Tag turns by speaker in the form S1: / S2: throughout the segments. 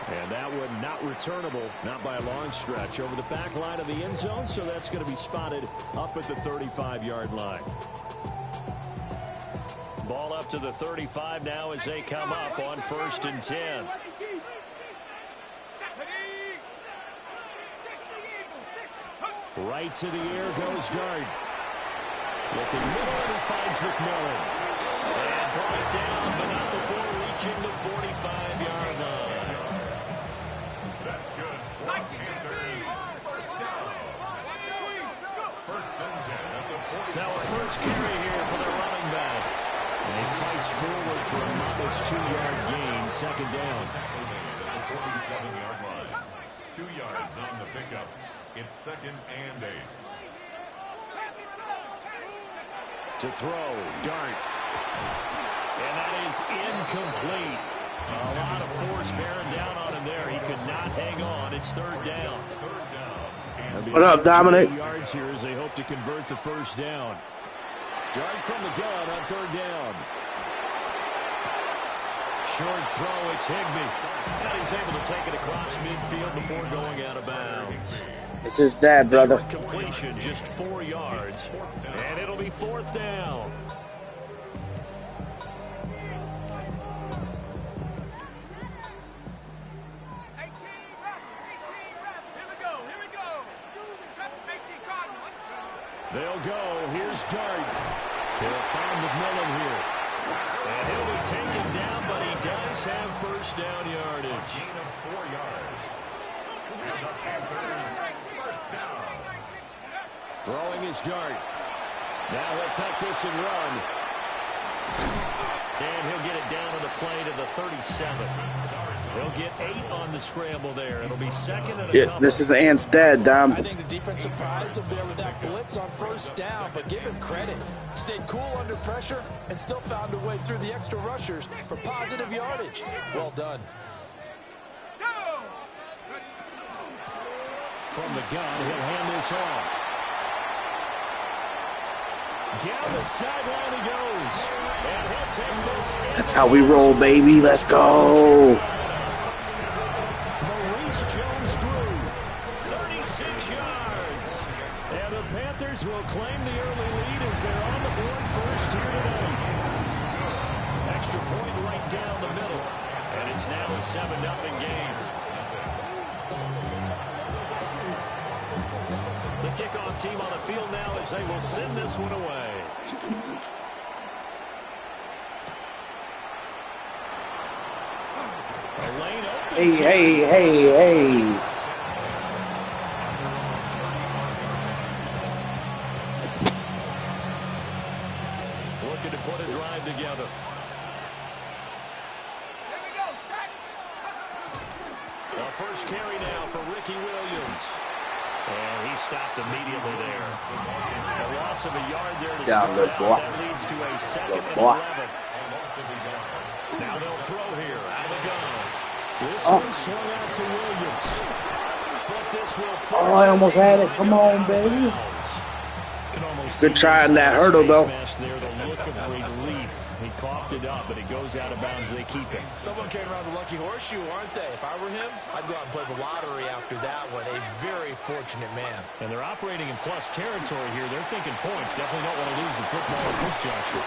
S1: And that one not returnable, not by a long stretch, over the back line of the end zone, so that's going to be spotted up at the 35-yard line. Ball up to the 35 now as they come up on 1st and 10. Right to the air goes Dart. Looking middle, and he finds McMillan. And brought down, but not before reaching the 45-yard line.
S2: That's good. First down. 1st and 10 at the 40.
S1: Now a first carry here for the running back. And he fights forward for a modest 2-yard gain, 2nd down.
S2: The 47-yard line. 2 yards on the pickup. It's 2nd and 8.
S1: To throw, Dart. And that is incomplete. A lot of force bearing down on him there. He could not hang on. It's 3rd down.
S3: What up, Dominic?
S1: Yards here as they hope to convert the 1st down. Dart from the gun on 3rd down. Short throw, it's Higbee. And he's able to take it across midfield before going out of bounds.
S3: It's his dad, brother.
S1: Short completion, just 4 yards. And it'll be 4th down. They'll go. Here's Dart. He'll find McMillan here. And he'll be taken down, but he does have 1st down yardage.
S2: Gain of 4 yards. And the Panthers, 1st down.
S1: Throwing his Dart. Now he'll take this and run. And he'll get it down on the play to the 37. He'll get 8 on the scramble there. It'll be 2nd and a couple.
S3: This is Ant's dad, Dom.
S4: I think the defense surprised him there with that blitz on 1st down, but give him credit. Stayed cool under pressure and still found a way through the extra rushers for positive yardage. Well done.
S1: From the gun, he'll hand this off. Down the sideline he goes. And he'll take this.
S3: That's how we roll, baby. Let's go.
S1: Maurice Jones-Drew, 36 yards. And the Panthers will claim the early lead as they're on the board first here tonight. Extra point right down the middle. And it's now a 7-0 game. The kickoff team on the field now as they will send this one away. A lane opens.
S3: Hey.
S1: Looking to put a drive together. A first carry now for Ricky Williams. And he stopped immediately there. A loss of a yard there to start out. That leads to a 2nd and 11. Now they'll throw here out of the gun. This one swung out to Williams. But this will
S3: I almost had it. Come on, baby. Good try on that hurdle, though.
S1: The look of relief. He coughed it up, but it goes out of bounds. They keep it.
S4: Someone came around the lucky horseshoe, aren't they? If I were him, I'd go out and play the lottery after that one. A very fortunate man.
S1: And they're operating in plus territory here. They're thinking points. Definitely don't want to lose the football at this juncture.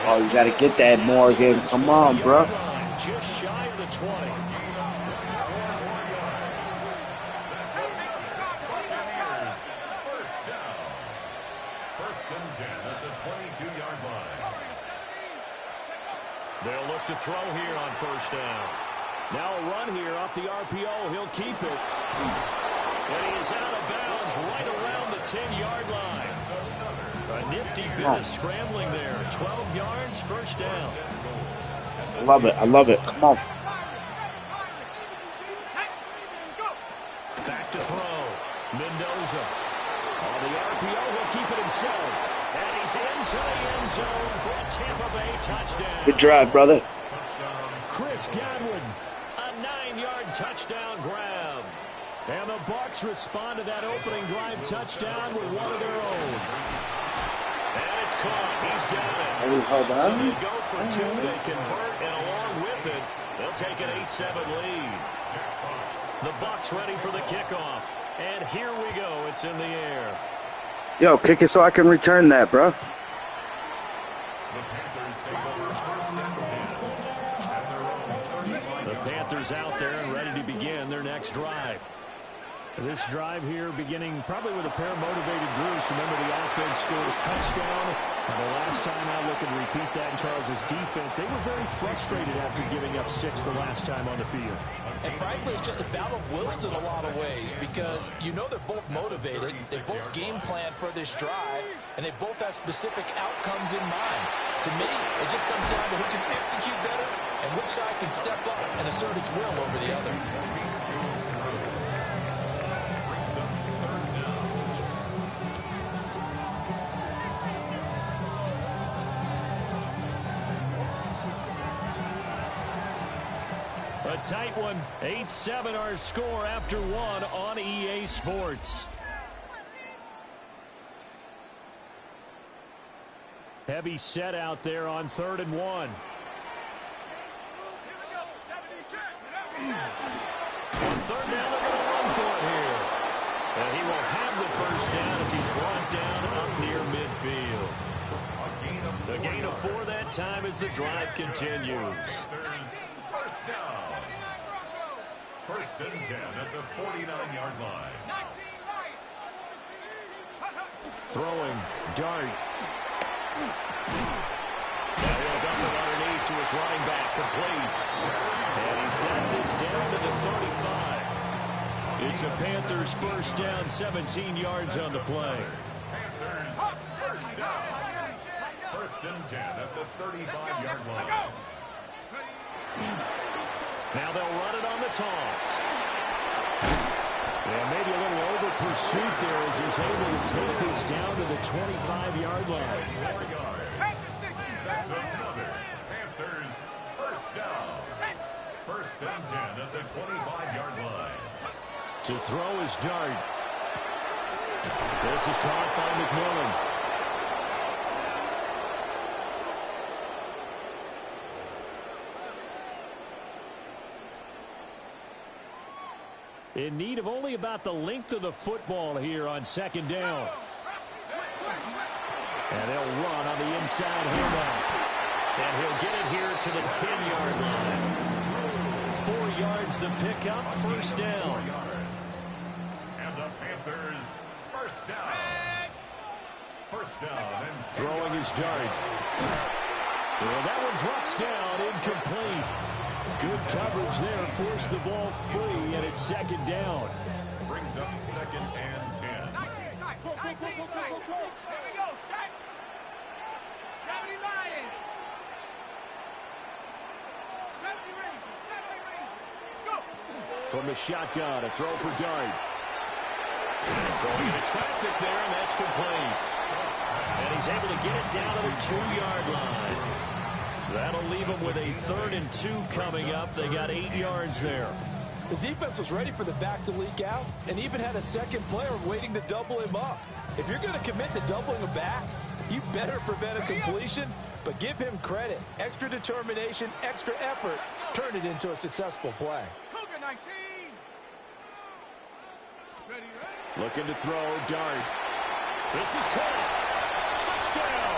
S3: Oh, you got to get that, Morgan. Come on, bro.
S1: Just shy of the 20. They'll look to throw here on 1st down. Now a run here off the RPO. He'll keep it. And he is out of bounds right around the 10-yard line. A nifty bit of scrambling there. 12 yards, 1st down.
S3: I love it. I love it. Come on.
S1: Back to throw. Mendoza. On the RPO, he'll keep it himself. And he's into the end zone for a Tampa Bay touchdown.
S3: Good drive, brother.
S1: Chris Godwin, a 9-yard touchdown grab. And the Bucs respond to that opening drive touchdown with one of their own. And it's caught. He's got it.
S3: Hold on.
S1: So they go for 2. They convert, and along with it, they'll they'll take an 8-7 lead. The Bucs ready for the kickoff. And here we go. It's in the air.
S3: Yo, kick it so I can return that, bro.
S1: The Panthers out there and ready to begin their next drive. This drive here beginning probably with a pair of motivated groups. Remember, the offense scored a touchdown. And the last time I look and repeat that in Charles's defense, they were very frustrated after giving up 6 the last time on the field.
S4: And frankly, it's just a battle of wills in a lot of ways because you know they're both motivated. They both game plan for this drive, and they both have specific outcomes in mind. To me, it just comes down to who can execute better and which side can step up and assert its will over the other.
S1: A tight one, 8-7 our score after 1 on EA Sports. Heavy set out there on 3rd and 1. On 3rd down, they're going to run for it here. And he will have the first down as he's brought down up near midfield. The gain of 4 that time as the drive continues.
S2: First down. 1st and 10 at the 49-yard line.
S1: Throwing, dart. Now he'll dump it underneath to his running back, complete. And he's got this down to the 35. It's a Panthers first down, 17 yards on the play.
S2: Panthers first down. 1st and 10 at the 35-yard line.
S1: Now they'll run it on the toss. Yeah, maybe a little over pursuit there as he's able to take this down to the 25-yard line.
S2: 4 yards. That's another. Panthers first down. 1st and 10 at the 25-yard line.
S1: To throw his dart. This is caught by McMillan. In need of only about the length of the football here on 2nd down. And they'll run on the inside handoff. And he'll get it here to the 10-yard line. 4 yards the pickup, first down.
S2: And the Panthers first down. First down and
S1: throwing his dart. Well, that one drops down, incomplete. Good coverage there, forced the ball free, and it's 2nd down.
S2: Brings up 2nd and 10.
S5: 19, here we go, set. 70 Lions. 70 Rangers, 70 Rangers. Let's go.
S1: From the shotgun, a throw for dart. Throwing into traffic there, and that's complete. And he's able to get it down to the 2-yard line. That'll leave them with a 3rd and 2 coming up. They got 8 yards there.
S4: The defense was ready for the back to leak out and even had a second player waiting to double him up. If you're going to commit to doubling a back, you better prevent a completion, but give him credit. Extra determination, extra effort, turn it into a successful play.
S5: Cougar 19. Ready, ready.
S1: Looking to throw, dart. This is caught. Touchdown.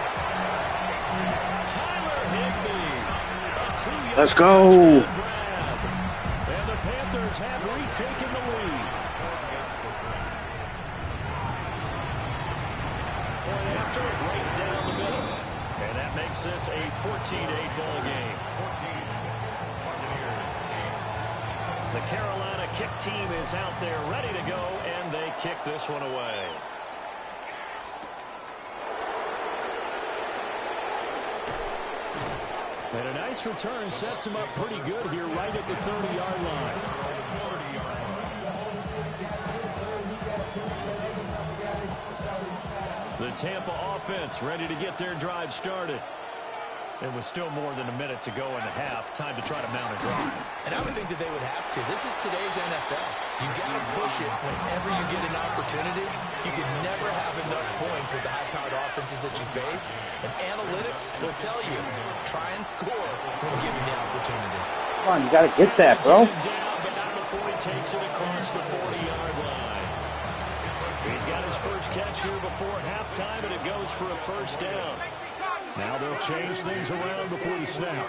S3: Let's go.
S1: And the Panthers have retaken the lead. Point after, right down the middle. And that makes this a 14-8 ball game. 14. The Carolina kick team is out there ready to go, and they kick this one away. And a nice return sets him up pretty good here right at the 30-yard line. The Tampa offense ready to get their drive started. There was still more than a minute to go in the half. Time to try to mount a drive.
S4: And I would think that they would have to. This is today's NFL. You got to push it whenever you get an opportunity. You can never have enough points with the high-powered offenses that you face. And analytics will tell you, try and score when given the opportunity.
S3: Come on, you gotta get that, bro.
S1: Down, but not before he takes it across the 40-yard line. He's got his first catch here before halftime, and it goes for a first down.
S2: Now they'll change things around before the snap.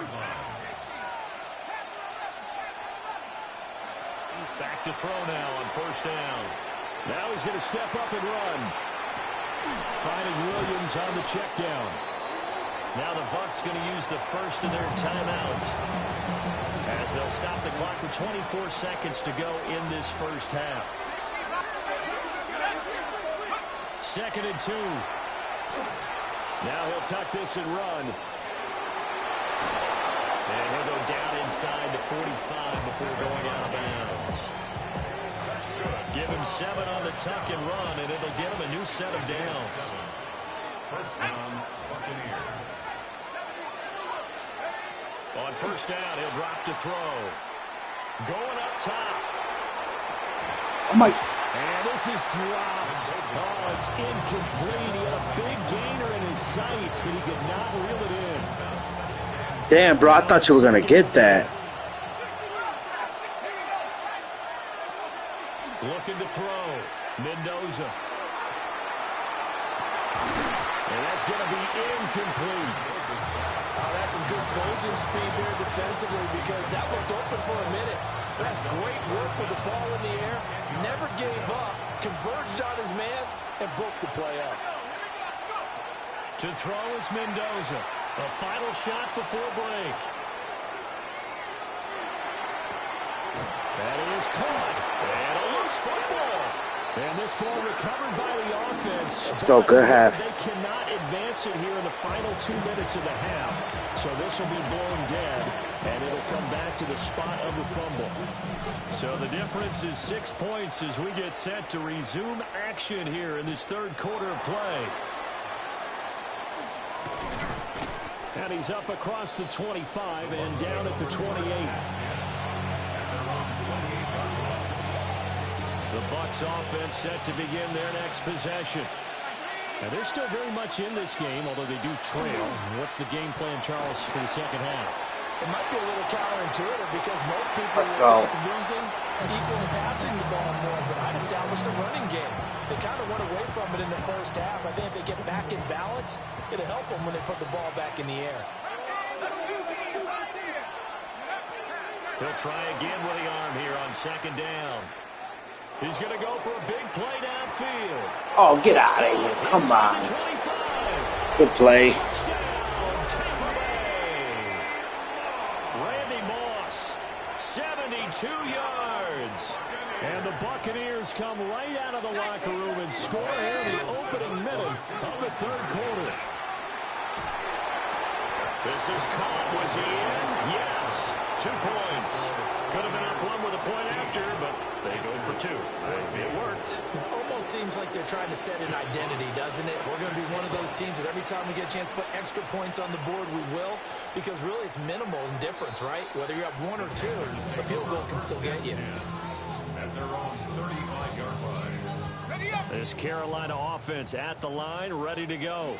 S1: Back to throw now on first down. Now he's going to step up and run. Finding Williams on the check down. Now the Bucs going to use the first of their timeouts, as they'll stop the clock with 24 seconds to go in this first half. 2nd and 2. Now he'll tuck this and run. And he'll go down inside the 45 before going out of bounds. Give him 7 on the tuck and run, and it'll get him a new set of downs.
S2: First down, Buccaneers.
S1: On first down, he'll drop to throw. Going up top.
S3: Oh my.
S1: And this is dropped. Oh, it's incomplete. He had a big gainer in his sights, but he could not reel it in.
S3: Damn, bro, I thought you were gonna get that.
S1: Looking to throw. Mendoza. And that's going to be incomplete.
S4: Oh, that's some good closing speed there defensively, because that looked open for a minute. That's great work with the ball in the air. Never gave up. Converged on his man and broke the play up.
S1: To throw is Mendoza. A final shot before break. That is caught. And a loose football. And this ball recovered by the offense.
S3: Let's go, good half.
S1: They cannot advance it here in the final 2 minutes of the half. So this will be blown dead, and it'll come back to the spot of the fumble. So the difference is 6 points as we get set to resume action here in this third quarter of play. And he's up across the 25 and down at the 28. The Bucs offense set to begin their next possession. And they're still very much in this game, although they do trail. What's the game plan, Charles, for the second half?
S4: It might be a little counterintuitive, because most people
S3: Let's go.
S4: losing equals passing the ball more, but I'd establish the running game. They kind of went away from it in the first half. I think if they get back in balance, it'll help them when they put the ball back in the air.
S1: He'll try again with the arm here on second down. He's going to go for a big play downfield.
S3: Oh, get out of here. Come on. Good play.
S1: Touchdown, Tampa Bay. Randy Moss, 72 yards. And the Buccaneers come right out of the locker room and score here in the opening minute of the third quarter. This is caught. Was he in? Yes. 2 points. Could have been up one with a point after, but they go for 2. It worked.
S4: It almost seems like they're trying to set an identity, doesn't it? We're going to be one of those teams that every time we get a chance to put extra points on the board, we will. Because really it's minimal in difference, right? Whether you're up 1 or 2, a field goal can still get you.
S2: At their own 35-yard line.
S1: This Carolina offense at the line, ready to go.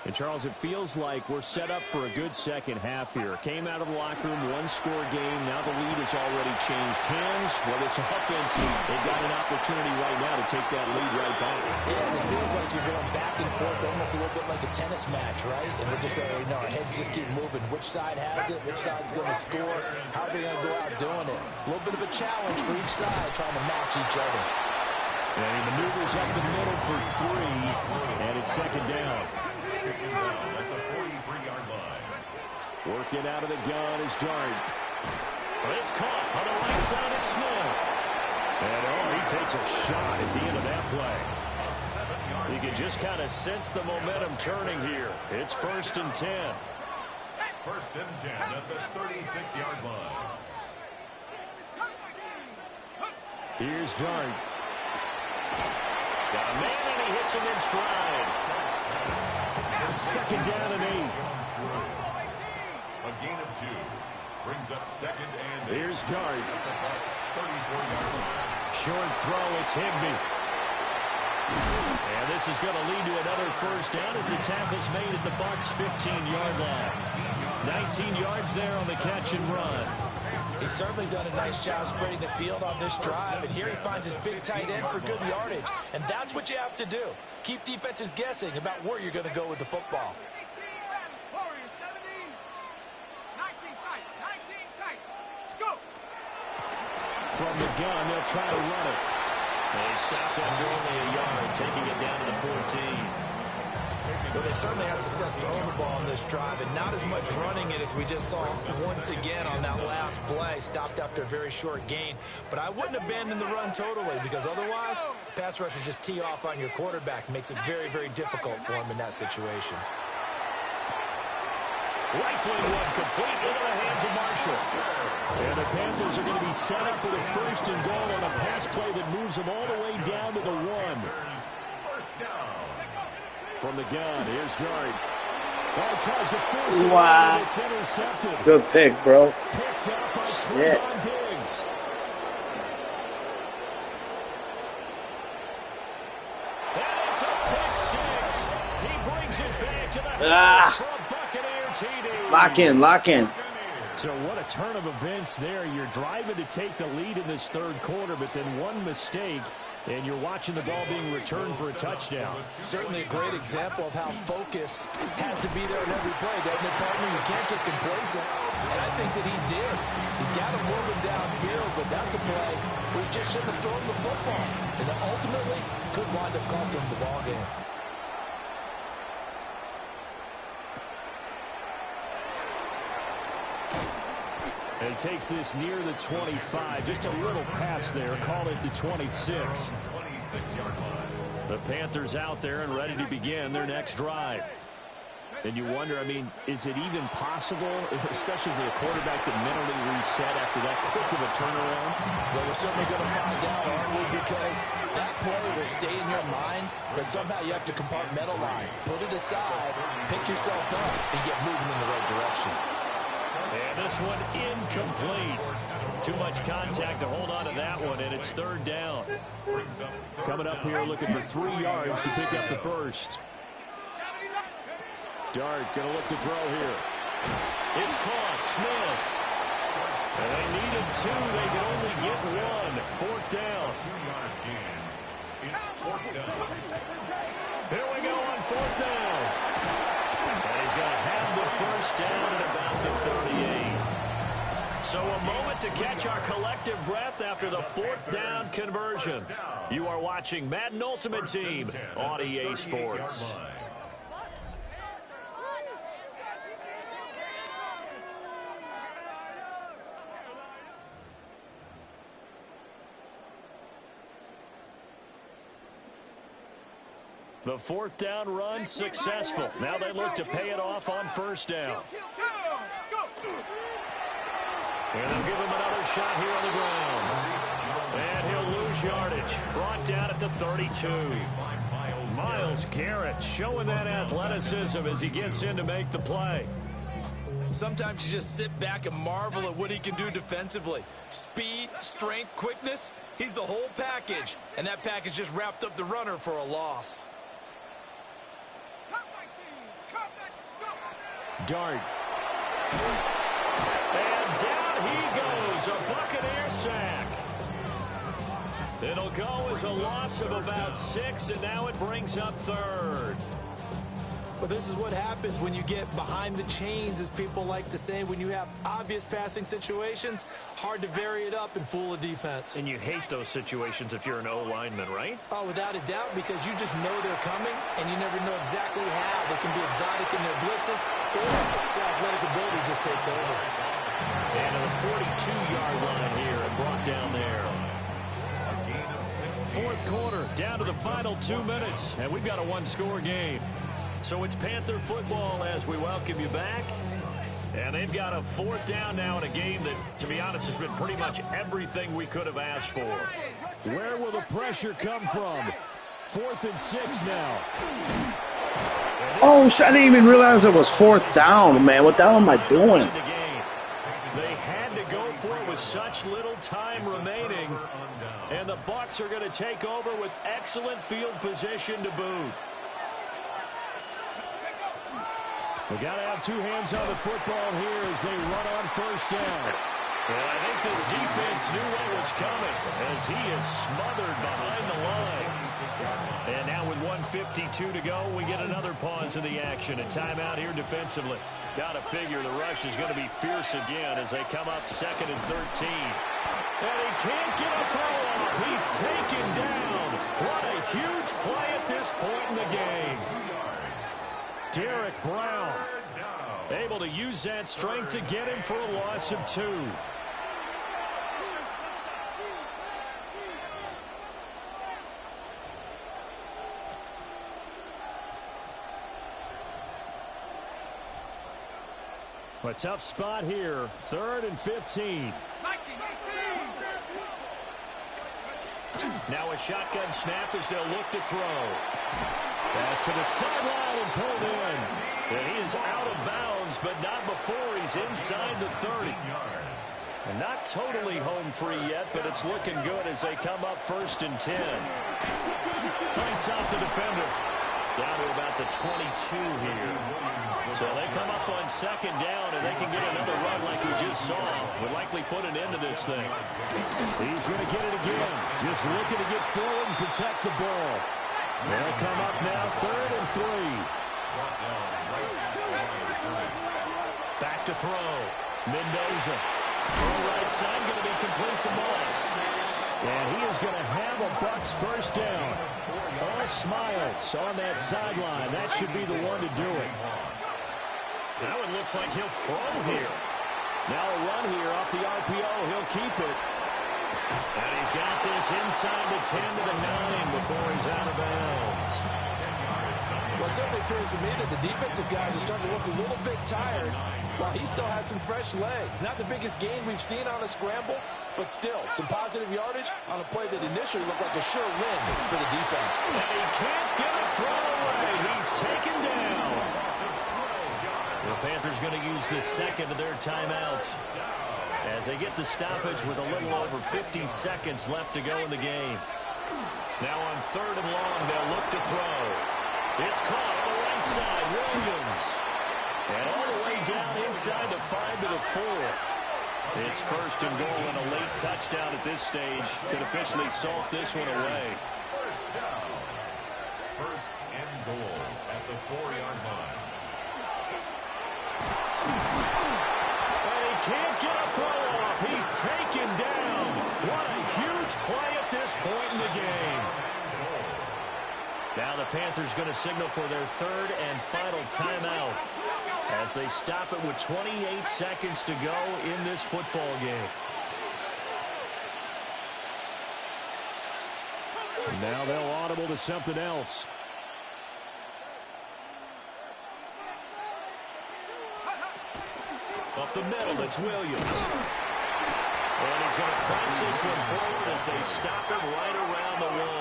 S1: And, Charles, it feels like we're set up for a good second half here. Came out of the locker room, one-score game. Now the lead has already changed hands. Well, this offense, they've got an opportunity right now to take that lead right back.
S4: Yeah, and it feels like you're going back and forth, almost a little bit like a tennis match, right? And we're just, our heads just keep moving. Which side has it? Which side's going to score? How are they going to go out doing it? A little bit of a challenge for each side, trying to match each other.
S1: And he maneuvers up the middle for 3, and it's second down.
S2: At the 43-yard line.
S1: Working out of the gun is Dart. But it's caught on the right side of Smith. And, he takes a shot at the end of that play. You can just kind of sense the momentum turning here. It's 1st and 10.
S2: 1st and 10 at the 36-yard line.
S1: Here's Dart. Got a man, and he hits him in stride. Second down and 8.
S2: A gain of 2. Brings up 2nd and 8.
S1: Here's Dart.
S2: 34-yard line.
S1: Short throw, it's Higbee. And this is going to lead to another first down as the tackle's made at the Bucs' 15-yard line. 19 yards there on the catch and run.
S4: He's certainly done a nice job spreading the field on this drive, and here he finds his big tight end for good yardage. And that's what you have to do. Keep defenses guessing about where you're going to go with the football.
S1: From the gun, they'll try to run it. And he stopped after only a yard, taking it down to the 14.
S4: Well, they certainly had success throwing the ball on this drive, and not as much running it as we just saw once again on that last play. Stopped after a very short gain. But I wouldn't abandon the run totally, because otherwise, pass rushers just tee off on your quarterback. Makes it very, very difficult for him in that situation.
S1: Rifling one complete into the hands of Marshall. And the Panthers are going to be set up with a 1st and goal on a pass play that moves them all the way down to the 1. From the gun, here's Dart. Oh, tries to force it.
S3: Wow.
S1: It's intercepted.
S3: Good pick, bro.
S1: Picked up by
S3: Shit.
S1: Trevon Diggs. And it's a pick 6. He brings it back to the house for a Buccaneer TD.
S3: Lock in, lock in.
S1: So what a turn of events there. You're driving to take the lead in this 3rd quarter, but then one mistake, and you're watching the ball being returned for a touchdown.
S4: Certainly a great example of how focus has to be there in every play, doesn't it, partner? You can't get complacent, and I think that he did. He's got him moving downfield, but that's a play where he just shouldn't have thrown the football, and that ultimately could wind up costing him the ball game.
S1: And he takes this near the 25. Just a little pass there. Call it the 26. The Panthers out there and ready to begin their next drive. And you wonder, I mean, is it even possible, especially for a quarterback, to mentally reset after that quick of a turnaround?
S4: Well, we're certainly going to find out, aren't we? Because that play will stay in your mind, but somehow you have to compartmentalize. Put it aside, pick yourself up, and get moving in the right direction.
S1: And this one incomplete. Too much contact to hold on to that one, and it's 3rd down. Coming up here looking for 3 yards to pick up the 1st. Dart going to look to throw here. It's caught. Smith. And they needed 2. They can only get 1. 4th down.
S2: 2-yard gain. It's 4th down.
S1: Here we go on 4th down. And he's going to have the 1st down at about the 38. So a moment to catch our collective breath after the 4th down conversion. You are watching Madden Ultimate Team on EA Sports. The 4th down run successful. Now they look to pay it off on 1st down. And they'll give him another shot here on the ground. And he'll lose yardage. Brought down at the 32. Myles Garrett showing that athleticism as he gets in to make the play.
S4: Sometimes you just sit back and marvel at what he can do defensively. Speed, strength, quickness, he's the whole package. And that package just wrapped up the runner for a loss.
S1: Dart. And down he goes. A Buccaneer sack. It'll go as a loss of about 6, and now it brings up 3rd.
S4: Well, this is what happens when you get behind the chains, as people like to say. When you have obvious passing situations, hard to vary it up and fool a defense.
S1: And you hate those situations if you're an O-lineman, right?
S4: Oh, without a doubt, because you just know they're coming, and you never know exactly how. They can be exotic in their blitzes, or their athletic ability just takes over.
S1: And to the 42-yard line here and brought down there. 4th quarter, down to the final 2 minutes, and we've got a 1-score game. So it's Panther football as we welcome you back. And they've got a 4th down now in a game that, to be honest, has been pretty much everything we could have asked for. Where will the pressure come from? 4th and 6 now.
S3: Oh, shit, I didn't even realize it was 4th down, man. What the hell am I doing?
S1: They had to go for it with such little time remaining. And the Bucs are going to take over with excellent field position to boot. We got to have 2 hands on the football here as they run on 1st down. Well, I think this defense knew what was coming as he is smothered behind the line. And now with 1:52 to go, we get another pause in the action. A timeout here defensively. Got to figure the rush is going to be fierce again as they come up 2nd and 13. And he can't get a throw off. He's taken down. What a huge play at this point in the game. Derek Brown able to use that strength to get him for a loss of 2. A tough spot here. 3rd and 15. Now a shotgun snap as they'll look to throw. Pass to the sideline and pulled in. And he is out of bounds, but not before he's inside the 30. And not totally home free yet, but it's looking good as they come up 1st and 10. Fights off the defender. Down to about the 22 here. So they come up on 2nd down, and they can get another run like we just saw. Would likely put an end to this thing. He's going to get it again. Just looking to get forward and protect the ball. They'll come up now 3rd and 3. Back to throw. Mendoza. Throw right side going to be complete to Moss. And he is going to have a Bucs 1st down. All smiles on that sideline. That should be the one to do it. That one looks like he'll throw here. Now a run here off the RPO. He'll keep it. And he's got this inside the 10 to the 9 before he's out of bounds.
S4: Well, it certainly appears to me that the defensive guys are starting to look a little bit tired while he still has some fresh legs. Not the biggest gain we've seen on a scramble, but still some positive yardage on a play that initially looked like a sure win for the defense.
S1: And he can't get a throw away. He's taken down. The Panthers going to use the 2nd of their timeouts as they get the stoppage with a little over 50 seconds left to go in the game. Now on 3rd and long, they'll look to throw. It's caught on the right side. Williams. And all the way down inside the 5 to the 4. It's 1st and goal and a late touchdown at this stage could officially salt this one away.
S2: 1st down. 1st and goal at the 4-yard line.
S1: And he can't get a throw off. He's taken down. What a huge play at this point in the game. Now the Panthers going to signal for their 3rd and final timeout as they stop it with 28 seconds to go in this football game. And now they'll audible to something else. Up the middle, it's Williams. And he's going to press this one forward as they stop it right around the 1.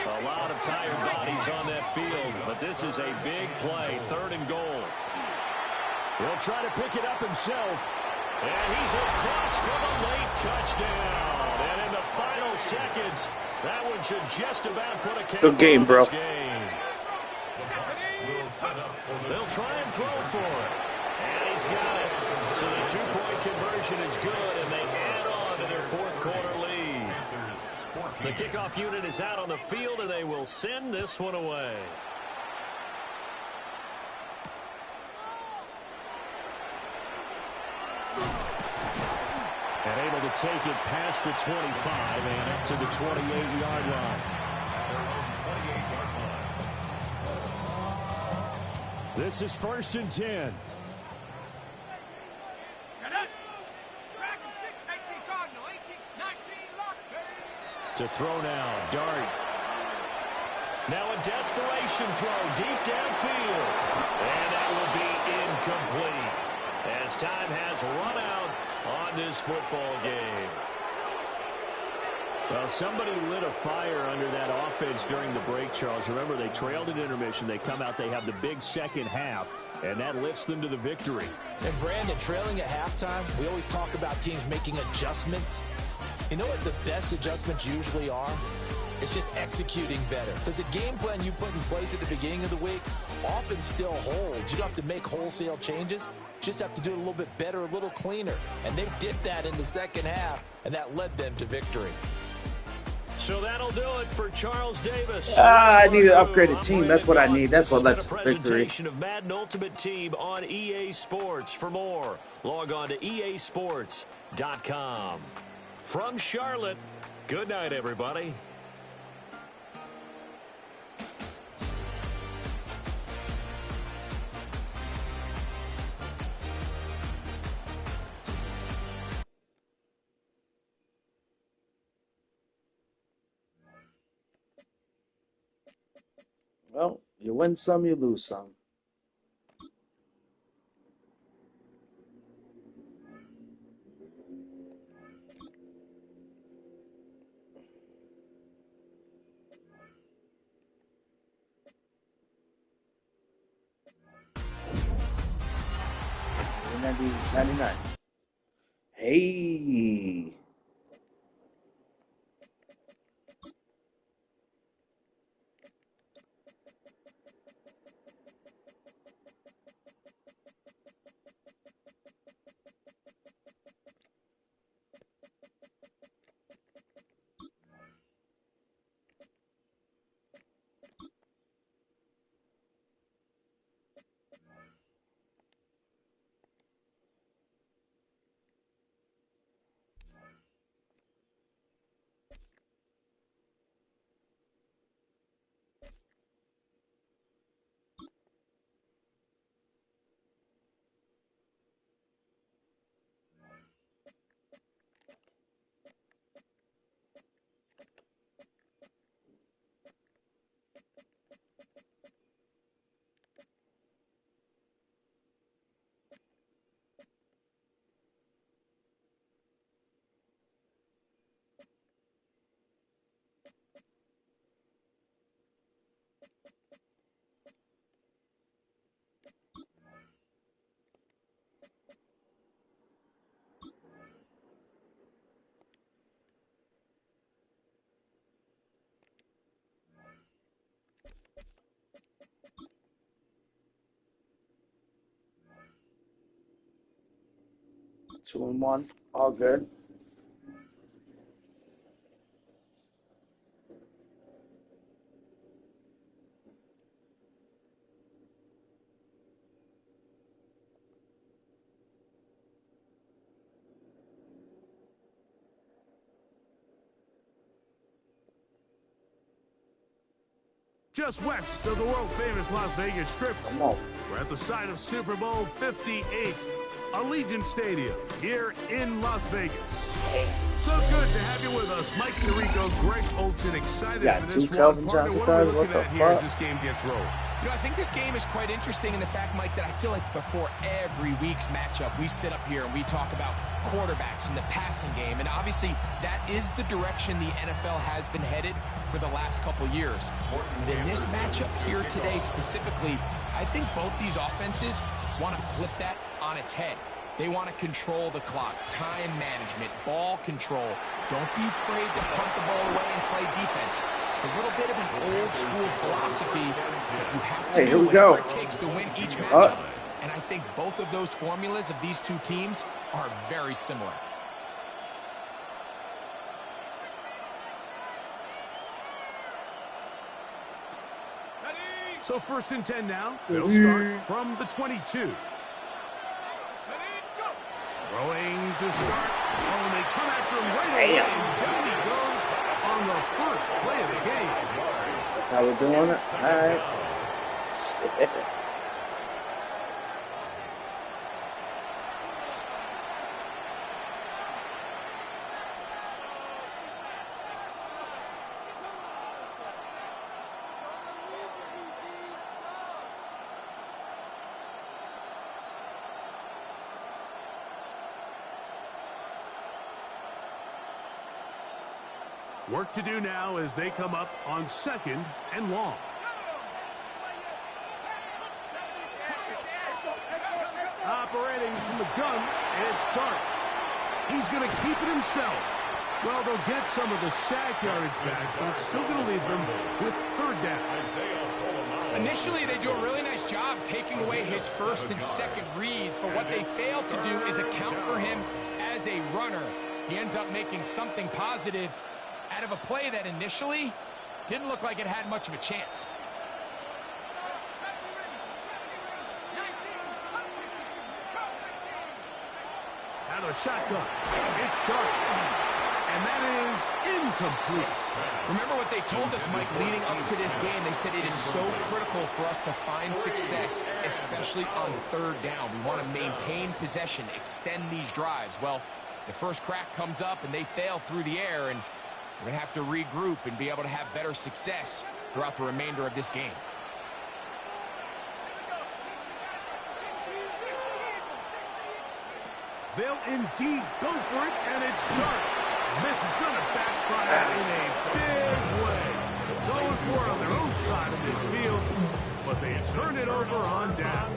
S1: A lot of tired bodies on that field, but this is a big play, 3rd and goal. He'll try to pick it up himself. And he's across for the late touchdown. And in the final seconds, that one should just about put a cap
S3: good game, bro.
S1: They'll try and throw for it. And he's got it. So the 2-point conversion is good, and they add on to their 4th quarter lead. The kickoff unit is out on the field, and they will send this one away. And able to take it past the 25 and up to the 28-yard line. This is 1st and 10. To throw now, Dart. Now a desperation throw deep downfield. And that will be incomplete as time has run out on this football game. Well, somebody lit a fire under that offense during the break, Charles. Remember, they trailed at intermission. They come out, they have the big second half, and that lifts them to the victory.
S4: And Brandon, trailing at halftime, we always talk about teams making adjustments. You know what the best adjustments usually are? It's just executing better. Because the game plan you put in place at the beginning of the week often still holds. You don't have to make wholesale changes. just have to do it a little bit better, a little cleaner. And they did that in the second half, and that led them to victory.
S1: So that'll do it for Charles Davis.
S3: I need an upgraded team. That's what I need. That's what lets victory.
S1: Presentation of Madden Ultimate Team on EA Sports. For more, log on to easports.com. From Charlotte, good night, everybody.
S3: Well, you win some, you lose some. $99. Hey. Two and one, all good.
S2: Just west of the world-famous Las Vegas Strip,
S3: Come on.
S2: we're at the site of Super Bowl 58, Allegiant Stadium, here in Las Vegas. So good to have you with us, Mike Tirico, Greg Olson, excited
S3: Yeah,
S2: for
S3: two
S2: this one.
S3: Calvin
S2: Partner,
S3: Johnson
S2: what are we
S3: cards, what
S2: looking
S3: the
S2: at here as
S3: fuck?
S2: this game gets rolling?
S6: You know, I think this game is quite interesting in the fact, Mike, that I feel like before every week's matchup, we sit up here and we talk about quarterbacks and the passing game. And obviously, that is the direction the NFL has been headed for the last couple years. But in this matchup here today specifically, I think both these offenses want to flip that on its head. They want to control the clock, time management, ball control. Don't be afraid to punt the ball away and play defense. It's a little bit of an old school philosophy that you have to do whatever it takes to win each matchup. And I think both of those formulas of these two teams are very similar.
S2: So 1st and 10 now. They'll start from the 22. Throwing to start. Oh, and they come after him right away. And down he goes on the first play of the game.
S3: That's how we're doing it. All right. Shit.
S2: Work to do now as they come up on 2nd and long. Operating from the gun, and it's Dart. He's going to keep it himself. Well, they'll get some of the sack yards back, but it's still going to leave them with 3rd down.
S6: Initially, they do a really nice job taking away his first and second read, but what they failed to do is account for him as a runner. He ends up making something positive out of a play that initially didn't look like it had much of a chance.
S2: Now the shotgun. It's Dart. And that is incomplete.
S6: Remember what they told us, Mike, leading up to this game? They said it is so critical for us to find success, especially on third down. We want to maintain possession, extend these drives. Well, the first crack comes up and they fail through the air, and we're going to have to regroup and be able to have better success throughout the remainder of this game.
S2: They'll indeed go for it, and it's Dart. This is going to backfire in a big way. Those who are on their own side of midfield, but they turn it over on down.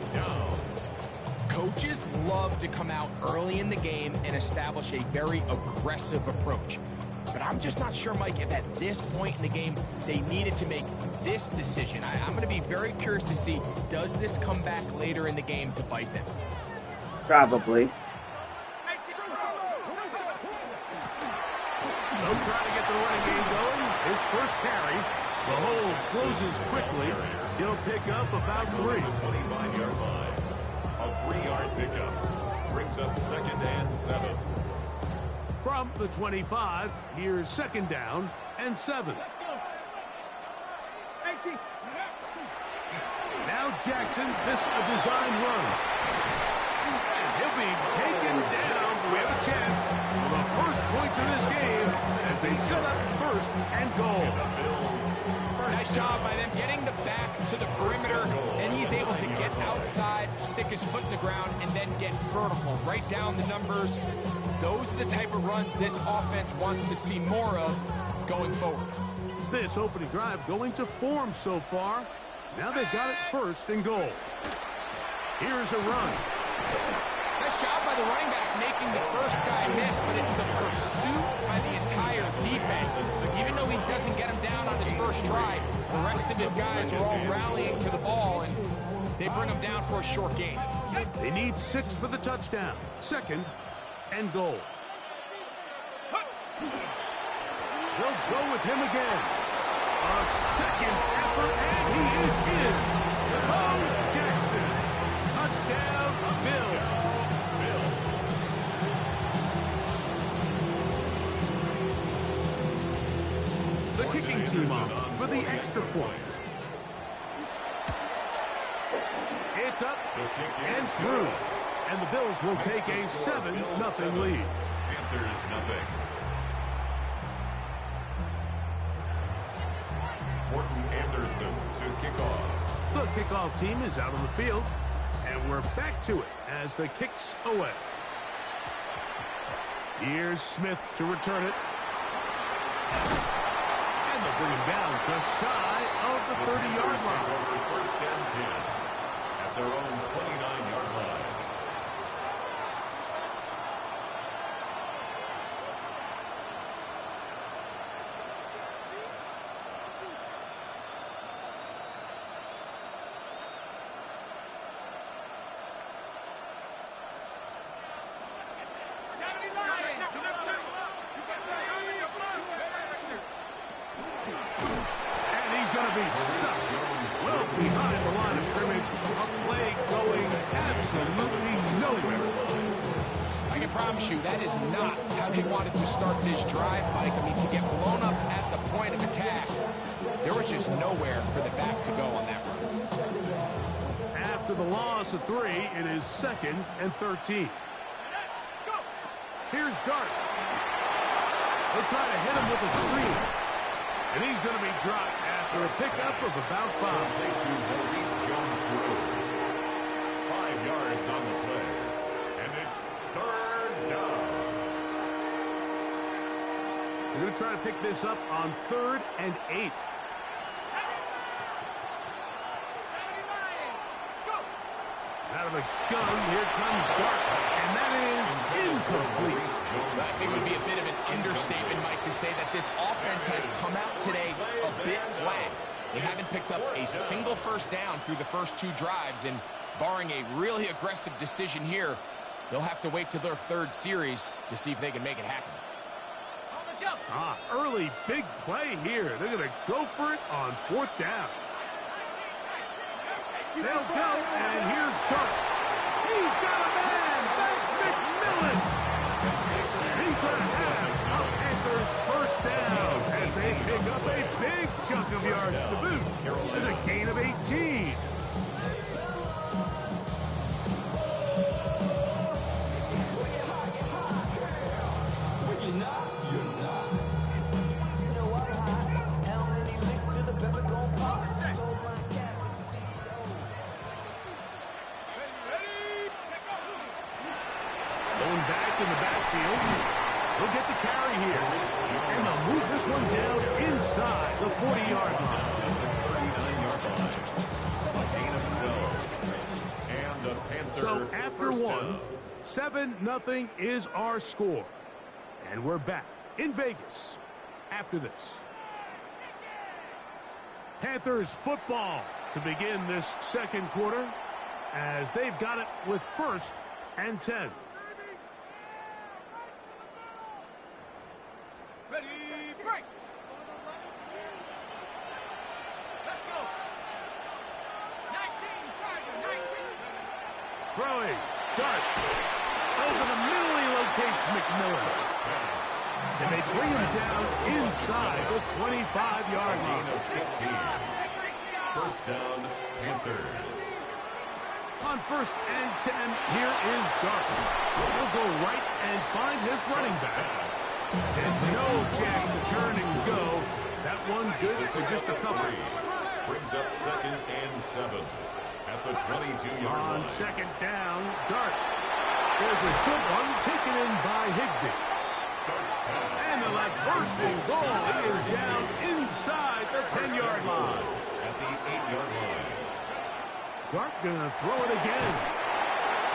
S6: Coaches love to come out early in the game and establish a very aggressive approach. But I'm just not sure, Mike, if at this point in the game they needed to make this decision. I'm going to be very curious to see, does this come back later in the game to bite them?
S3: Probably.
S2: They'll try to get the running game going. His first carry. The hole closes quickly. He'll pick up about 3.
S7: 25-yard line. A 3-yard pickup. Brings up 2nd and 7.
S2: From the 25, here's 2nd down and 7. Now Jackson, this a design run. And he'll be taken down. We have a chance for the first points of this game as they set up 1st and goal.
S6: Nice job by them getting the back to the perimeter, and he's able to get outside, stick his foot in the ground, and then get vertical. Write down the numbers. Those are the type of runs this offense wants to see more of going forward.
S2: This opening drive going to form so far. Now they've got it 1st and goal. Here's a run.
S6: Nice job by the running back making the first guy miss, but it's the pursuit by the entire defense. Even though he doesn't get him down on his first try, the rest of his guys are all rallying to the ball, and they bring him down for a short gain.
S2: They need 6 for the touchdown. 2nd and goal. They'll go with him again. A 2nd effort, and he is in. Oh, Jackson. Touchdown, Bills. The kicking team on for the extra point. It's up and through. And the Bills will take a 7-0 lead.
S7: Panthers nothing. Morton Anderson to kick off.
S2: The kickoff team is out on the field. And we're back to it as the kick's away. Here's Smith to return it. And they'll bring him down just shy of the 30-yard line.
S7: Over 1st and 10 at their own 29-yard line.
S2: Be stuck well behind the line of scrimmage. A play going absolutely nowhere.
S6: I can promise you that is not how they wanted to start this drive, Mike. I mean, to get blown up at the point of attack, there was just nowhere for the back to go on that run.
S2: After the loss of 3, it is 2nd and 13. Here's Dart. They'll try to hit him with a screen. And he's going to be dropped after a pickup of about 5.
S7: They to Maurice Jones-Drew. 5 yards on the play. And it's 3rd down.
S2: They're going to try to pick this up on 3rd and 8. Out of the gun, here comes Dart. And that is incomplete.
S6: I think it would be a bit of an understatement, Mike, to say that this offense has come out today a bit flat. They haven't picked up a single first down through the first 2 drives, and barring a really aggressive decision here, they'll have to wait till their 3rd series to see if they can make it happen.
S2: Early big play here. They're going to go for it on 4th down. They'll go, and here's Dart. He's got a man. That's McMillan. He's going to have a Panthers first down as they pick up a big chunk of yards to boot. There's a gain of 18. Back in the backfield. He'll get the carry here. And they'll move this one down inside the 40-yard line. So after one, 7-0 is our score. And we're back in Vegas after this. Panthers football to begin this 2nd quarter as they've got it with 1st and 10.
S5: Ready, break. Let's go. 19, Tiger, 19.
S2: Throwing. Dart. Over the middle, he locates McMillan. And they bring him down inside the 25-yard line.
S7: 15. First down, Panthers.
S2: On 1st and 10, here is Dart. He'll go right and find his running back. And no chance to turn and go. That one good for just a couple.
S7: Brings up 2nd and 7 at the 22-yard line.
S2: On 2nd down, Dart. There's a short one taken in by Higbee. And the left bursting goal is down inside the 10-yard line.
S7: At the 8-yard line.
S2: Dart gonna throw it again.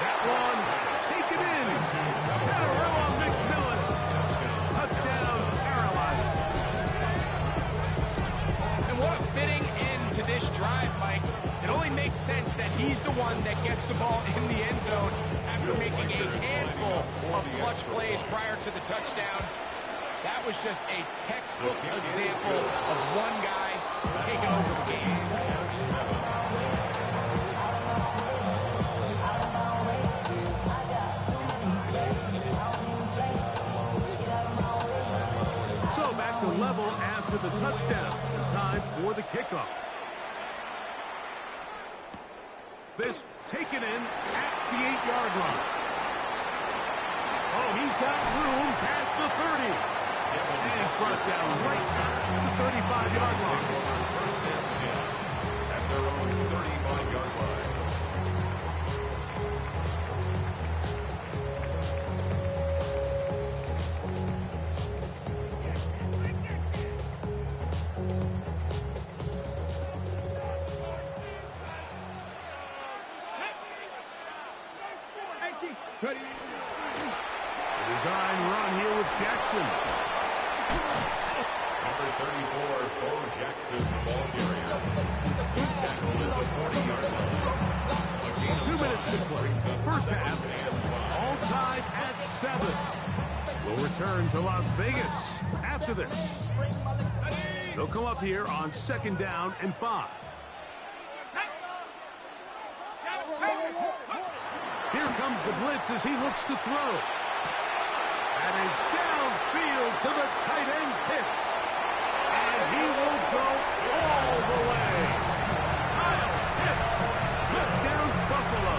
S2: That one taken in. Cattarella McMillan. Touchdown, Carolina.
S6: And what a fitting end to this drive, Mike. It only makes sense that he's the one that gets the ball in the end zone after making a handful of clutch plays prior to the touchdown. That was just a textbook example of one guy taking over the game.
S2: So back to level after the touchdown. Time for the kickoff. This taken in at the 8-yard line. Oh, he's got room past the 30. And he's brought down right at the 35-yard line.
S7: First and 10 at their own 35-yard line.
S2: Design run here with Jackson.
S7: Number 34, Bo Jackson, ball carrier. He's tackled at the 40-yard line.
S2: 2 minutes to play. First half, all tied at 7. We'll return to Las Vegas after this. They'll come up here on 2nd down and 5. Here comes the blitz as he looks to throw. And is downfield to the tight end Pitts. And he will go all the way. Kyle Pitts, touchdown Buffalo.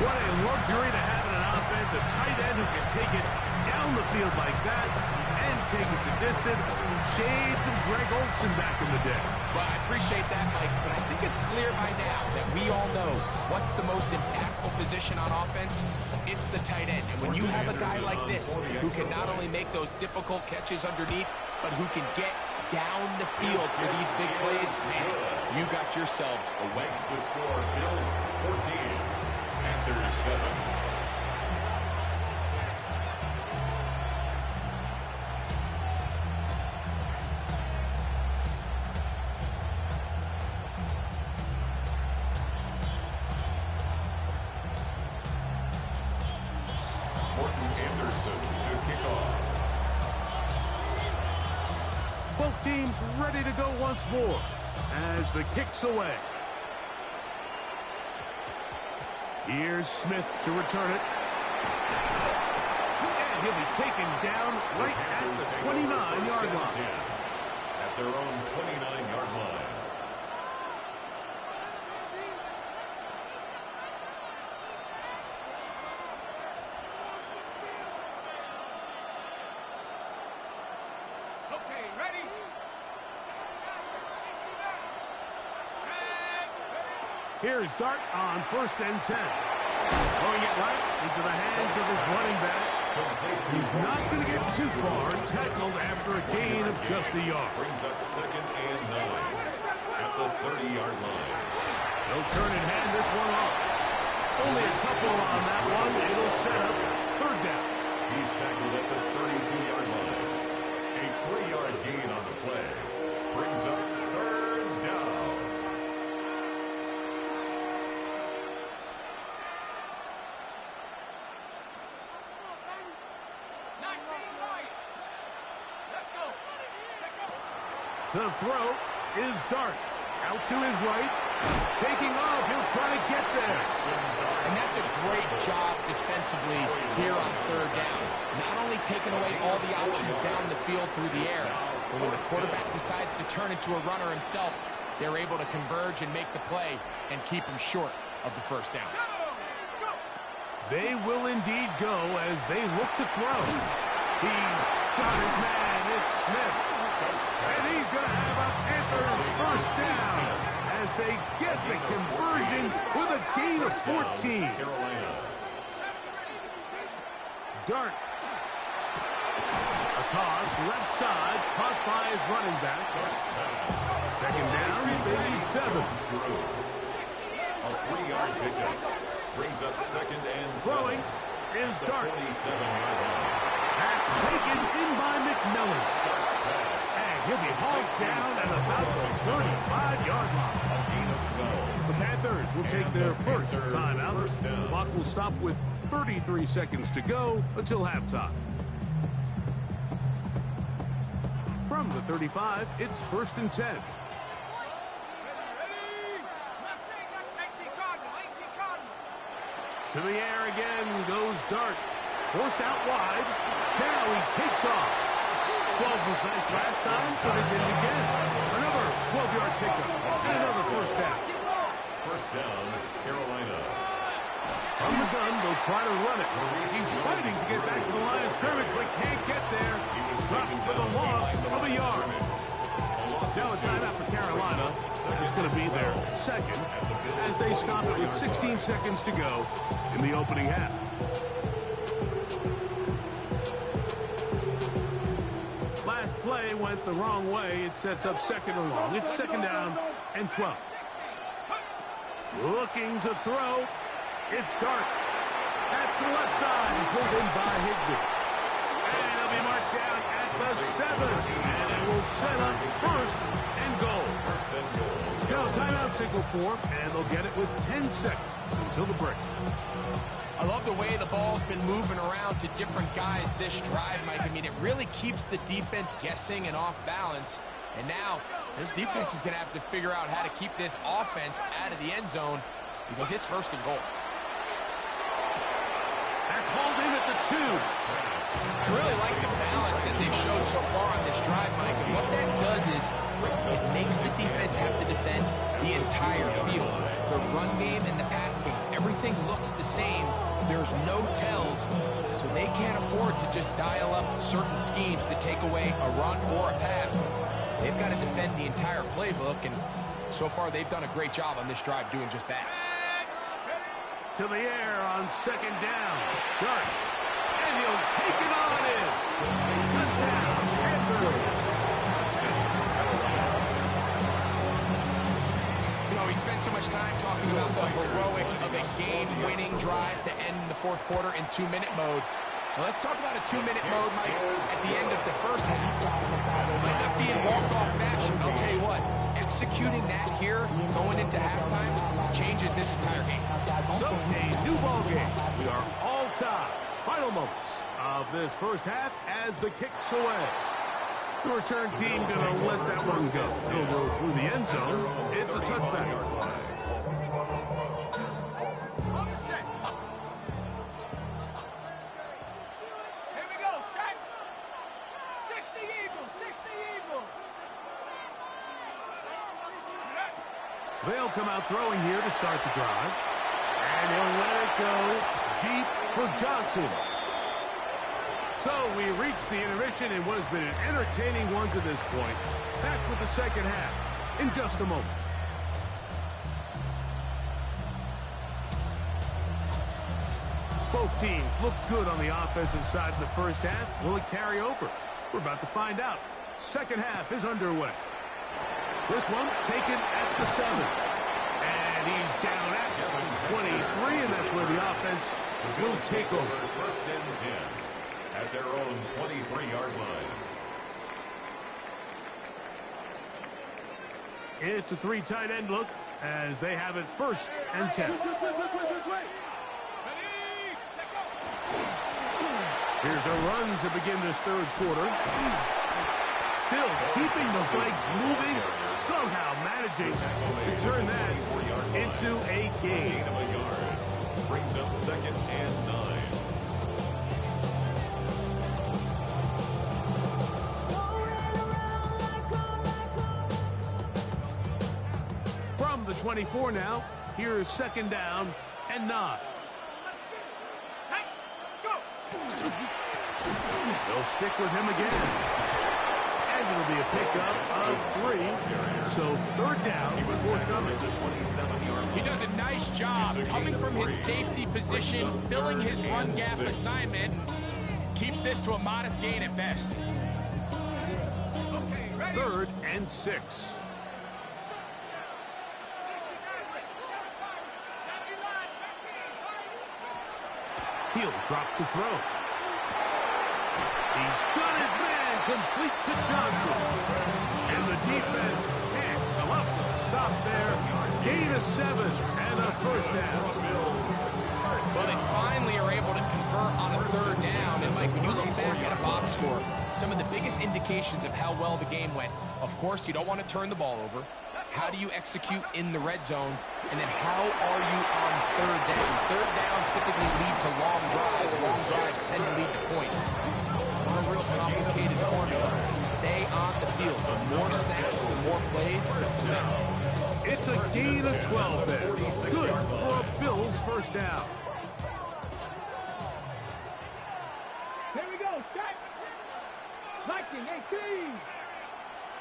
S2: What a luxury to have in an offense, a tight end who can take it down the field like that and take it the distance. Shades of Greg Olsen back in the day.
S6: Well, I appreciate that, Mike, but I think it's clear by now that we all know what's the most impactful position on offense. It's the tight end. And when you have a guy like this who can not only make those difficult catches underneath, but who can get down the field for these big plays, man, you got yourselves a win.
S7: The score, Bills 14, Panthers 7.
S2: Both teams ready to go once more as the kick's away. Here's Smith to return it. And he'll be taken down right at the 29-yard line.
S7: At their own 29-yard line.
S5: Okay, ready?
S2: Here's Dart on 1st and 10. Throwing it right into the hands of his running back. He's not going to get too far. Tackled after a gain of just a yard.
S7: Brings up 2nd and 9 at the 30-yard line.
S2: He'll turn and hand this one off. Only a couple on that one. It'll set up 3rd down.
S7: He's tackled at the 32-yard line. A 3-yard gain on the play. Brings up 3rd down.
S2: To throw is Dart. Out to his right. Taking off. He'll try to get there.
S6: And that's a great job defensively here on 3rd down. Not only taking away all the options down the field through the air, but when the quarterback decides to turn into a runner himself, they're able to converge and make the play and keep him short of the 1st down.
S2: They will indeed go as they look to throw. He's got his man. It's Smith. And he's going to have a Panthers 1st down as they get the conversion with a gain of 14. Dart. A toss, left side, caught by his running back. 2nd down, they need 7.
S7: A 3-yard pickup. Brings up 2nd and 7.
S2: Throwing is Dart.
S7: 27-yard line.
S2: That's taken in by McMillan. And he'll be hauled down at about the 35-yard line.
S7: A gain of 12.
S2: The Panthers will take their first timeout. The clock will stop with 33 seconds to go until halftime. From the 35, it's 1st and 10. To the air again goes Dart. Forced out wide. Now he takes off. 12 was nice last time, so they did it again. Another 12-yard pickup and another 1st down.
S7: 1st down, Carolina.
S2: From the gun, they'll try to run it. He's fighting to get back to the line of scrimmage, but can't get there. Dropped for the loss of a yard. Now a timeout for Carolina. It's going to be their 2nd as they stop it with 16 seconds to go in the opening half. Last play went the wrong way. It sets up 2nd and long. It's 2nd down and 12. Looking to throw. It's Dart. That's the left side. Pulled in by Higbee. And he'll be marked down at the 7. And it will set up 1st and goal. Now timeout signal for, and they'll get it with 10 seconds until the break.
S6: I love the way the ball's been moving around to different guys this drive, Mike. I mean, it really keeps the defense guessing and off balance. And now this defense is going to have to figure out how to keep this offense out of the end zone because it's 1st and goal.
S2: That's hauled in at the 2.
S6: I really like the balance that they've showed so far on this drive, Mike. And what that does is it makes the defense have to defend the entire field. The run game and the pass game, everything looks the same. There's no tells, so they can't afford to just dial up certain schemes to take away a run or a pass. They've got to defend the entire playbook, and so far they've done a great job on this drive doing just that.
S2: To the air on 2nd down. Dart. And he'll take it on in. Touchdown, Panthers.
S6: You know, we spent so much time talking about the heroics of a game-winning drive to end the 4th quarter in 2-minute mode. Well, let's talk about a 2-minute mode, Mike, at the end of the 1st half. It might not be in walk-off fashion, but I'll tell you what, executing that here, going into halftime, changes this entire game.
S2: So, a new ball game. We are all tied. Final moments of this 1st half as the kick's away. The return team going to let that one go. It'll go through the end zone. It's a touchback.
S5: Here we go, set. 60 Eagles, 60 Eagles.
S2: They'll come out throwing here to start the drive. And he'll let it go deep for Johnson. So we reach the intermission in what has been an entertaining one to this point. Back with the second half in just a moment. Both teams look good on the offensive side of the first half. Will it carry over? We're about to find out. Second half is underway. This one taken at the 7. And he's down at 23, and that's where the offense will take over.
S7: First and 10 at their own 23-yard line.
S2: It's a 3 tight end look as they have it first and 10. Here's a run to begin this third quarter. Still keeping the legs moving, somehow managing to turn that into a gain.
S7: Of a yard. Brings up second and 9.
S2: From the 24 now, here's second down and 9. They'll stick with him again. And it'll be a pickup of 3. So third down forthcoming.
S6: He does a nice job coming from his safety position, filling his run gap assignment, and keeps this to a modest gain at best.
S2: Third and 6. He'll drop to throw. He's got his man complete to Johnson. And the defense can't come up with a stop there. Gain of 7 and a first down.
S6: Well, they finally are able to convert on a third down. And, Mike, when you look back at a box score, some of the biggest indications of how well the game went, of course, you don't want to turn the ball over. How do you execute in the red zone? And then how are you on third down? Third downs typically lead to long drives. Long drives tend to lead to points. It's not a real complicated formula. Stay on the field. The more snaps, the more plays, the better.
S2: It's a gain of 12 there. Good for a Bills first down.
S5: Here we go, set. 1918.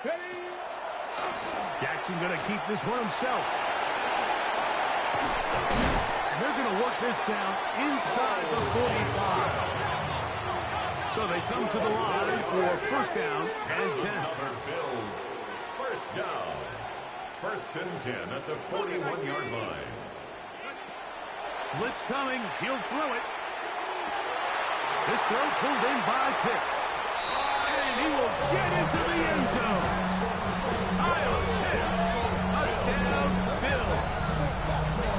S5: Ready.
S2: Jackson going to keep this one himself. And they're going to work this down inside the 45. So they come to the line for first down and 10.
S7: Bills. First down. First and 10 at the 41-yard line.
S2: Blitz coming. He'll throw it. This throw pulled in by Pitts. And he will get into the end zone. Kyle Pitts. Touchdown, Bills.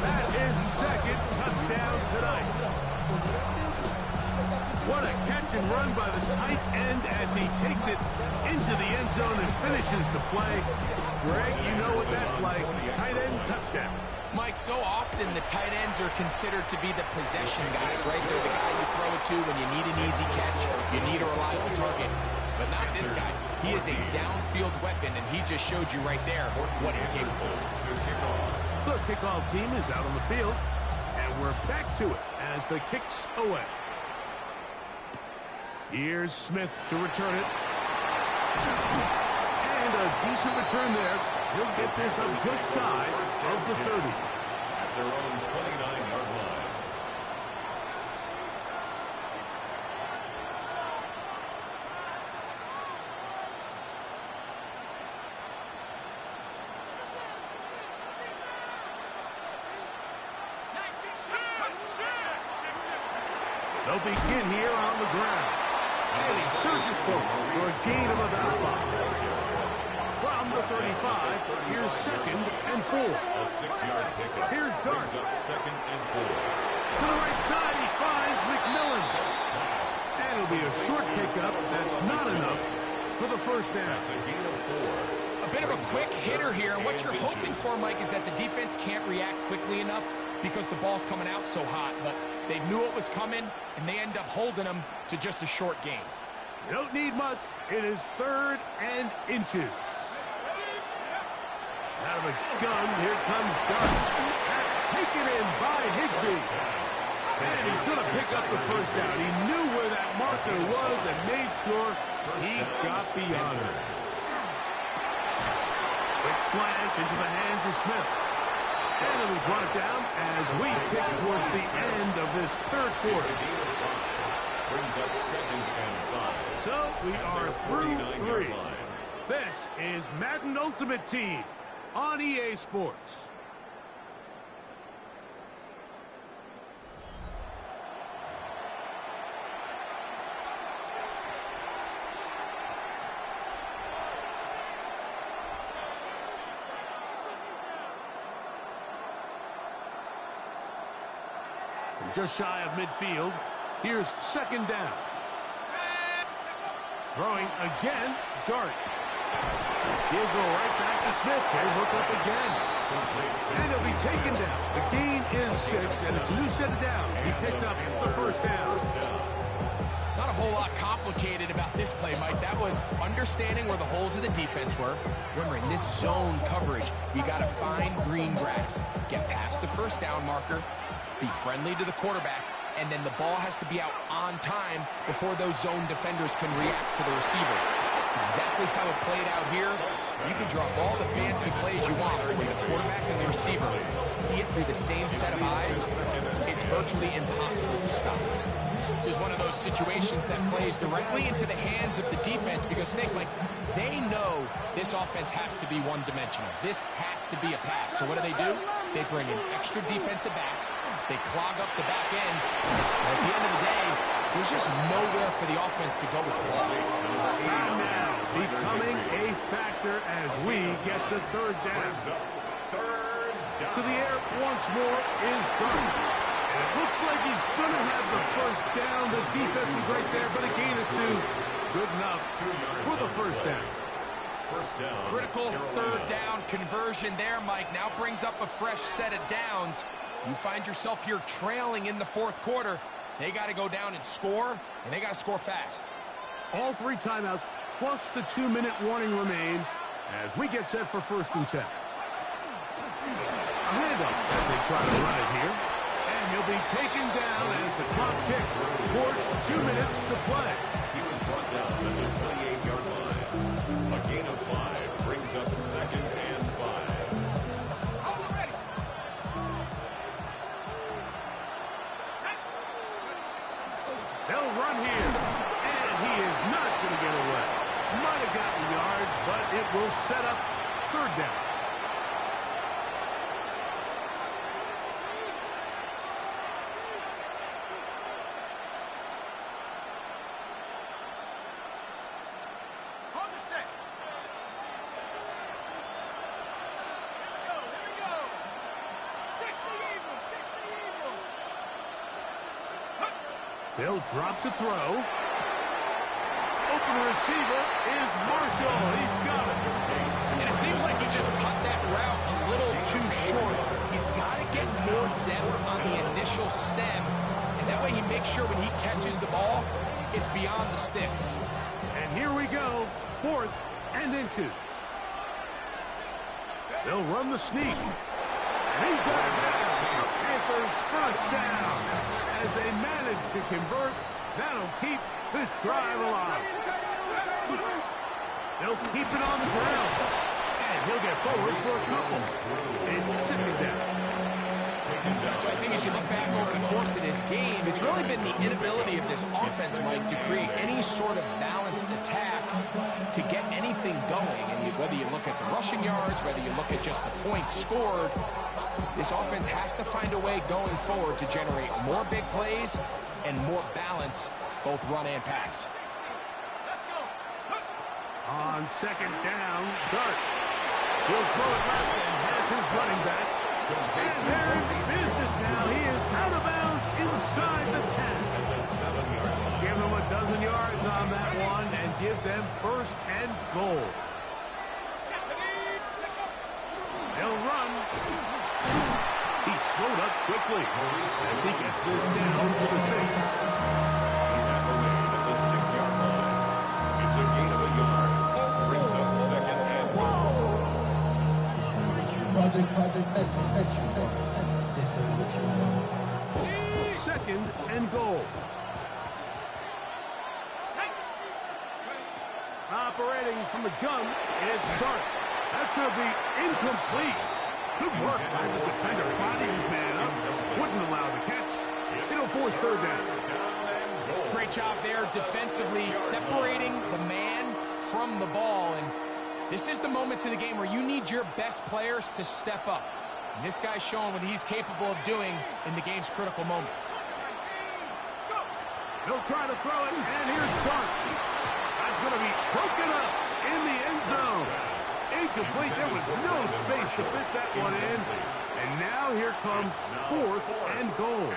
S2: That is second touchdown tonight. What a catch and run by the tight end as he takes it into the end zone and finishes the play. Greg, you know what that's like. Tight end touchdown.
S6: Mike, so often the tight ends are considered to be the possession guys, right? They're the guy you throw it to when you need an easy catch, you need a reliable target. But not this guy. He is a downfield weapon, and he just showed you right there what he's capable of.
S2: The kickoff team is out on the field, and we're back to it as the kick's away. Here's Smith to return it. And a decent return there. He'll get this up just shy of the 30.
S7: At their own 29-yard line.
S2: They'll begin here on the ground. And he surges forward for a gain of about 5. From the 35, here's second and 4.
S7: A 6-yard pickup.
S2: Here's Dart.
S7: Brings up second and 4.
S2: To the right side, he finds McMillan. And it'll be a short pickup. That's not enough for the first down.
S7: That's a gain of 4.
S6: A bit of a quick hitter here. And what you're hoping for, Mike, is that the defense can't react quickly enough because the ball's coming out so hot. But they knew it was coming, and they end up holding them to just a short gain.
S2: You don't need much. It is 3rd and inches. Out of a gun, here comes Dart. That's taken in by Higbee. And he's going to pick up the first down. He knew where that marker was and made sure he got beyond it. Quick slant into the hands of Smith. And it'll be brought down as we tick towards the end of this 3rd quarter.
S7: Brings up 2nd and 5.
S2: So we are through 3. This is Madden Ultimate Team on EA Sports. Just shy of midfield. Here's 2nd down. Throwing again, Dart. He'll go right back to Smith. They look up again. And he'll be taken down. The gain is 6, and it's a new set of downs. He picked up the first down.
S6: Not a whole lot complicated about this play, Mike. That was understanding where the holes of the defense were. Remember, in this zone coverage, you got to find green grass. Get past the first down marker. Be friendly to the quarterback, and then the ball has to be out on time before those zone defenders can react to the receiver. That's exactly how it played out here. You can draw all the fancy plays you want, but when the quarterback and the receiver see it through the same set of eyes, it's virtually impossible to stop. This is one of those situations that plays directly into the hands of the defense because, Mike, they know this offense has to be one-dimensional. This has to be a pass. So what do? They bring in extra defensive backs. They clog up the back end. And at the end of the day, there's just nowhere for the offense to go with the ball.
S2: Time now becoming a factor as we get to 3rd down. To the air once more is Dart. And it looks like he's going to have the first down. The defense was right there, but a gain of 2. Good enough for the first down.
S7: First down.
S6: Critical 3rd down conversion there, Mike. Now brings up a fresh set of downs. You find yourself here trailing in the 4th quarter. They got to go down and score, and they got to score fast.
S2: All 3 timeouts plus the 2-minute warning remain as we get set for 1st and 10. A handoff as they try to run it here. And he'll be taken down as the clock ticks towards 2 minutes to play.
S7: He was brought down at the 28-yard line. A gain of 5 brings up 2nd and 5.
S2: They'll run here, and he is not going to get away. Might have gotten yards, but it will set up 3rd down.
S5: On the 2nd. Here we go. 60 Eagles, 60 Eagles.
S2: They'll drop to throw. Open receiver is Marshall. He's got it.
S6: And it seems like he just cut that route a little too short. He's got to get more depth on the initial stem, and that way he makes sure when he catches the ball, it's beyond the sticks.
S2: And here we go, 4th and inches. They'll run the sneak. And he's got it back. Panthers first down. As they manage to convert, that'll keep this drive alive. They'll keep it on the ground. And he'll get forward for a couple. It's sitting down.
S6: So I think as you look back over the course of this game, it's really been the inability of this offense, Mike, to create any sort of balanced attack to get anything going. And whether you look at the rushing yards, whether you look at just the points scored, this offense has to find a way going forward to generate more big plays and more balance, both run and pass.
S2: On 2nd down, Dart. He'll throw it left and has his running back. And they're in business now. He is out of bounds inside the 10. Give them a dozen yards on that one and give them first and goal. They'll run. He's slowed up quickly as he gets this down to the 6.
S7: He's at the lane at the 6-yard line. It's a gain of a yard. Brings up second and goal.
S2: Second and goal. Operating from the gun, it's Stark. That's going to be incomplete. Good work by the defender. Body his man up. Wouldn't allow the catch. It'll force third down.
S6: Great job there defensively, separating the man from the ball. And this is the moments in the game where you need your best players to step up. And this guy's showing what he's capable of doing in the game's critical moment.
S2: They'll try to throw it, and here's Stark. That's going to be broken up in the end zone. Incomplete. There was no space to fit that one in. And now here comes fourth and goal.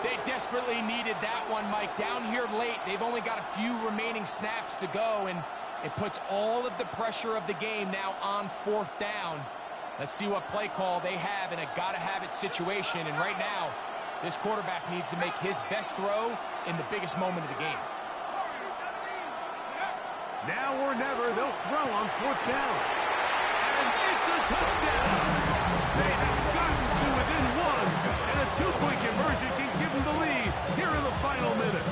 S6: They desperately needed that one, Mike. Down here late, they've only got a few remaining snaps to go, and it puts all of the pressure of the game now on fourth down. Let's see what play call they have in a gotta-have-it situation. And right now, this quarterback needs to make his best throw in the biggest moment of the game.
S2: Now or never, they'll throw on fourth down. And it's a touchdown. They have gotten to within one, and a two-point conversion can give them the lead here in the final minute.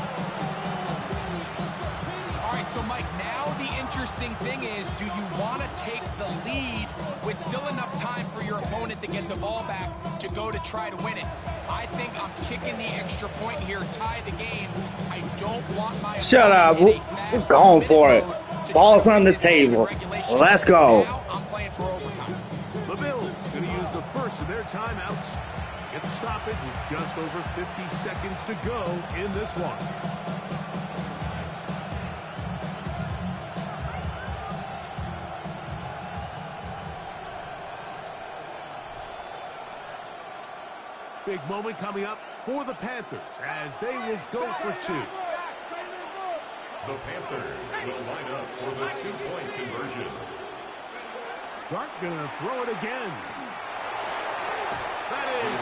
S6: All right, so Mike, now the interesting thing is, do you want to take the lead with still enough time for your opponent to get the ball back to go to try to win it? I think I'm kicking the extra point here, tie the game. I don't want my...
S3: Shut up. We're going for it. Ball's on the table. Let's go.
S6: Now I'm playing for overtime.
S2: The Bills going to use the first of their timeouts. Get the stoppage with just over 50 seconds to go in this one. Big moment coming up for the Panthers as they will go for two.
S7: The Panthers will line up for the two-point conversion.
S2: Stark gonna throw it again. That is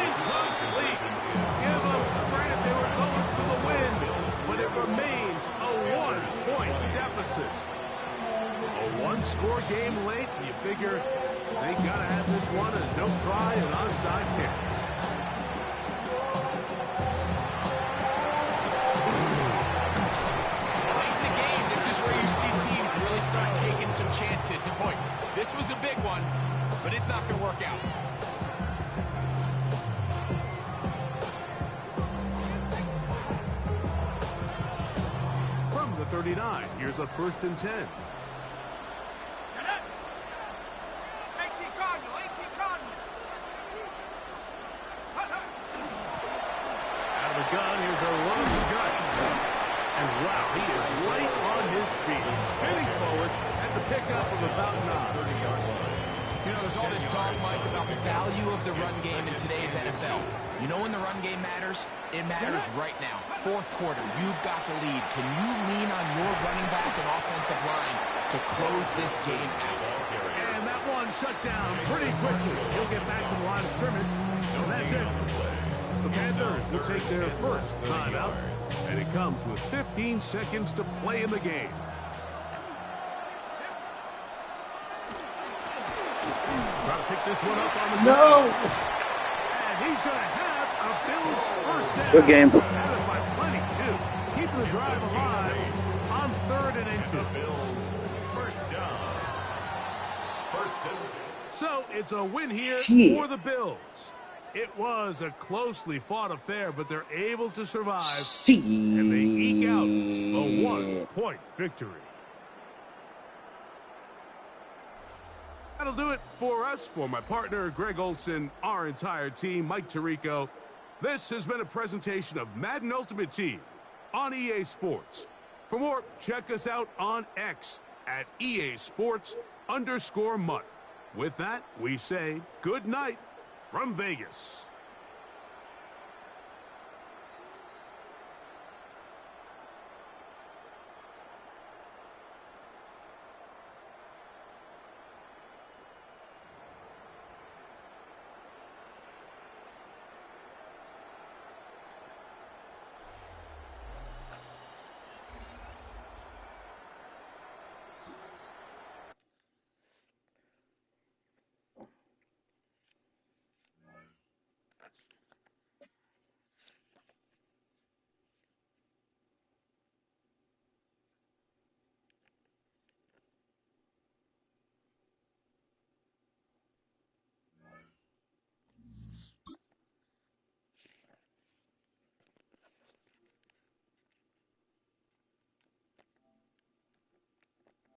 S2: incomplete. Give them credit, they were going for the win, but it remains a one-point deficit. A one-score game late, you figure they gotta have this one as they'll try an onside kick.
S6: Start taking some chances. And boy, this was a big one, but it's not going to work out.
S2: From the 39, here's a 1st and 10.
S5: 18 Cardinal, 18 Cardinal.
S2: Out of the gun, here's a run of the gut. And wow, he is right on his feet. Spinning forward. That's a pickup of about 9.
S6: You know, there's all this talk, Mike, about the value of the run game in today's NFL. You know when the run game matters? It matters right now. Fourth quarter, you've got the lead. Can you lean on your running back and offensive line to close this game out?
S2: And that one shut down pretty quickly. He'll get back to the line of scrimmage. And that's it. The Panthers will take their first timeout. And it comes with 15 seconds to play in the game. Trying to pick this one up on the
S3: No.
S2: And he's going to have a Bills first down.
S3: Good game.
S2: Added by plenty, too. Keeping the drive alive on 3rd and inches.
S7: Bills first down. First and 10.
S2: So it's a win here for the Bills. It was a closely fought affair, but they're able to survive, and they eke out a one-point victory. That'll do it for us. For my partner, Greg Olson, our entire team, Mike Tirico, this has been a presentation of Madden Ultimate Team on EA Sports. For more, check us out on X at EA Sports_MUT. With that, we say good night from Vegas.